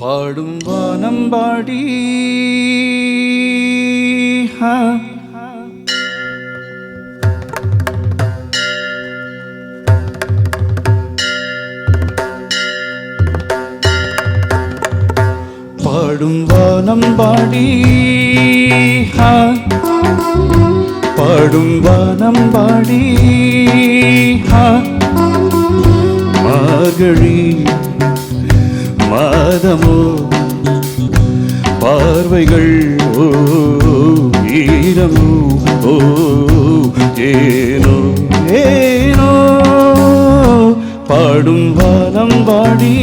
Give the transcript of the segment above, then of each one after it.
பாடும் வானம்பாடி பாடும் வானம்பாடி பாடும் வானம்பாடி மார்கழி மாதமோ பார்வைகள் ஓ ஈரமோ ஓ ஏனோ ஏனோ பாடும் வானம்பாடி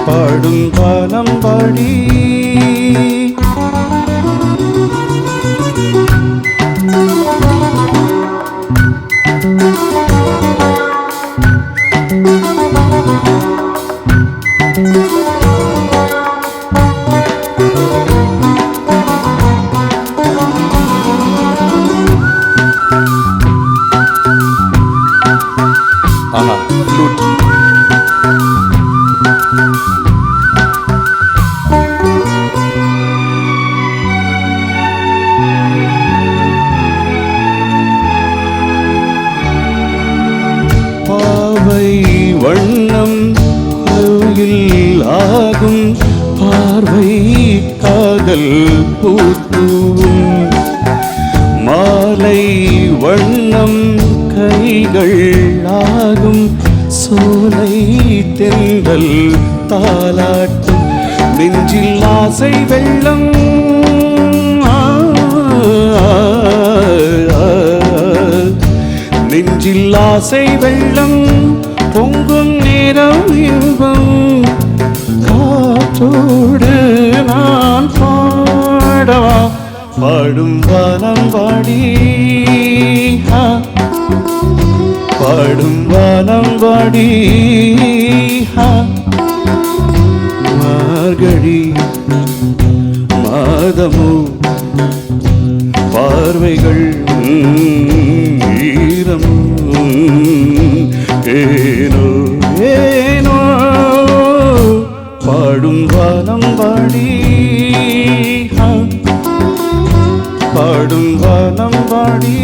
பாடும் வானம்பாடி வண்ணம் கோயில் ஆகும் பார்வை காதல் பூத்துவும் மாலை வண்ணம் கைகள் ஆகும் சோலை தென்றல் தாலாட்டும் நெஞ்சில் ஆசை வெள்ளம் நெஞ்சில் ஆசை வெள்ளம் பொங்கும் நேரம் இன்பம் காற்றோடு நான் பாடவா பாடும் வானம்பாடி பாடும் வானம்பாடி மார்கழி மாதமோ பார்வைகள் ஈரம் ஏனோ ஏனோ பாடும் வானம்பாடி பாடும் வானம்பாடி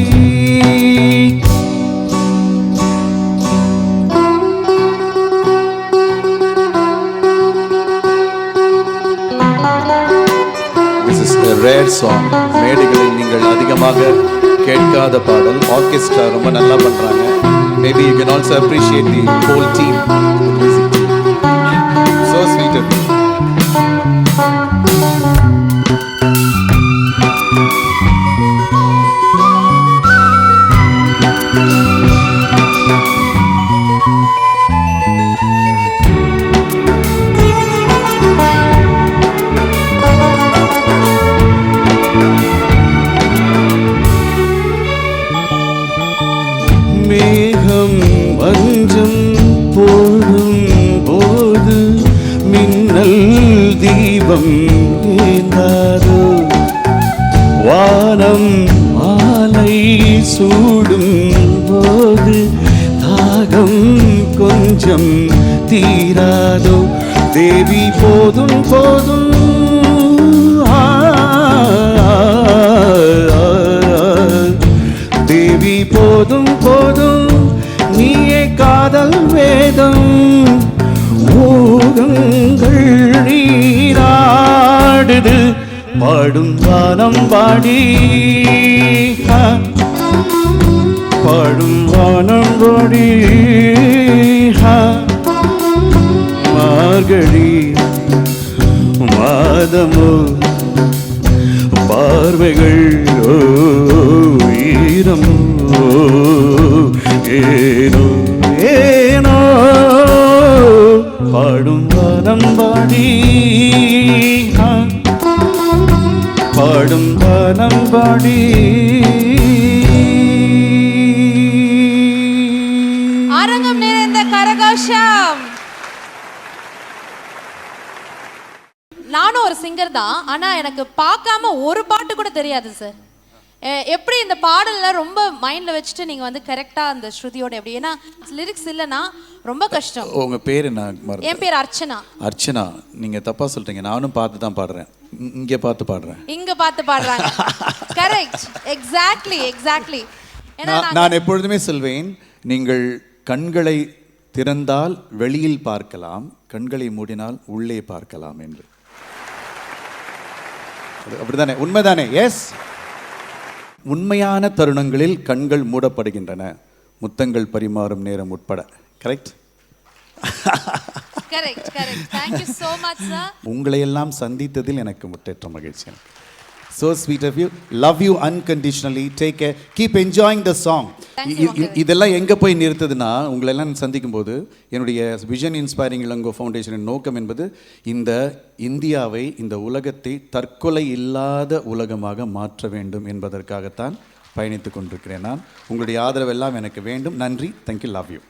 This is a rare song. மேடைகளில் நீங்கள் அதிகமாக கேட்காத பாடல். ஆர்கெஸ்ட்ரா ரொம்ப நல்லா பண்றாங்க. Maybe you can also appreciate the whole team. So sweet of you. மேகம் மஞ்சம் போடும் போது மின்னல் தீபம் ஏந்தாரோ வானம் மாலை சூடும் போது தாகம் கொஞ்சம் தீராதோ தேவி போதும் போதும் தேவி போதும் போதும் நீயே காதல் வேதம் மோகங்கள் நீராடுது பாடும் வானம்பாடி பாடும் வானம்பாடி மார்கழி மாதமோ பார்வைகள் ஈரம் ஏனோ ஏனோ பாடும் வானம்பாடி பாடும் வானம்பாடி அரங்கம் நிறைந்த கரகோஷம். நானும் ஒரு சிங்கர் தான், ஆனா எனக்கு பார்க்காம ஒரு பாட்டு கூட தெரியாது சார். எப்படி இந்த பாடல்ல ரொம்ப மைண்ட்ல வச்சுட்டு நீங்க வந்து கரெக்டா அந்த ஸ்ருதியோட எப்படி, ஏன்னா லிரிக்ஸ் இல்லைன்னா ரொம்ப கஷ்டம். உங்க பேர் என்ன? என் பேர் அர்ச்சனா. அர்ச்சனா, நீங்க தப்பா சொல்றீங்க. நானும் பார்த்து தான் பாடுறேன். இங்க பார்த்து பாடுறேன். இங்க பார்த்து பாடுறாங்க. Correct, exactly. நான் எப்பொழுதுமே சொல்வேன், நீங்கள் கண்களை திறந்தால் வெளியில் பார்க்கலாம், கண்களை மூடினால் உள்ளே பார்க்கலாம் என்று. அப்படிதானே? உண்மைதானே? எஸ். உண்மையான தருணங்களில் கண்கள் மூடப்படுகின்றன, முத்தங்கள் பரிமாறும் நேரம் உட்பட. Correct. Thank you so much sir. உங்களை எல்லாம் சந்தித்ததில் எனக்கு முற்றேற்ற மகிழ்ச்சி. So sweet of you. Love you unconditionally. Take care. Keep enjoying the song. இதெல்லாம் எங்க போய் நிறுத்துதுன்னா, உங்களை எல்லாம் சந்திக்கும் போது என்னுடைய விஷன் இன்ஸ்பைரிங் இளங்கோ ஃபவுண்டேஷனின் நோக்கம் என்பது இந்த இந்தியாவை, இந்த உலகத்தை தற்கொலை இல்லாத உலகமாக மாற்ற வேண்டும் என்பதற்காகத்தான் பயணித்துக் கொண்டிருக்கிறேன். நான் உங்களுடைய ஆதரவெல்லாம் எனக்கு வேண்டும். நன்றி. தேங்க்யூ. Love you.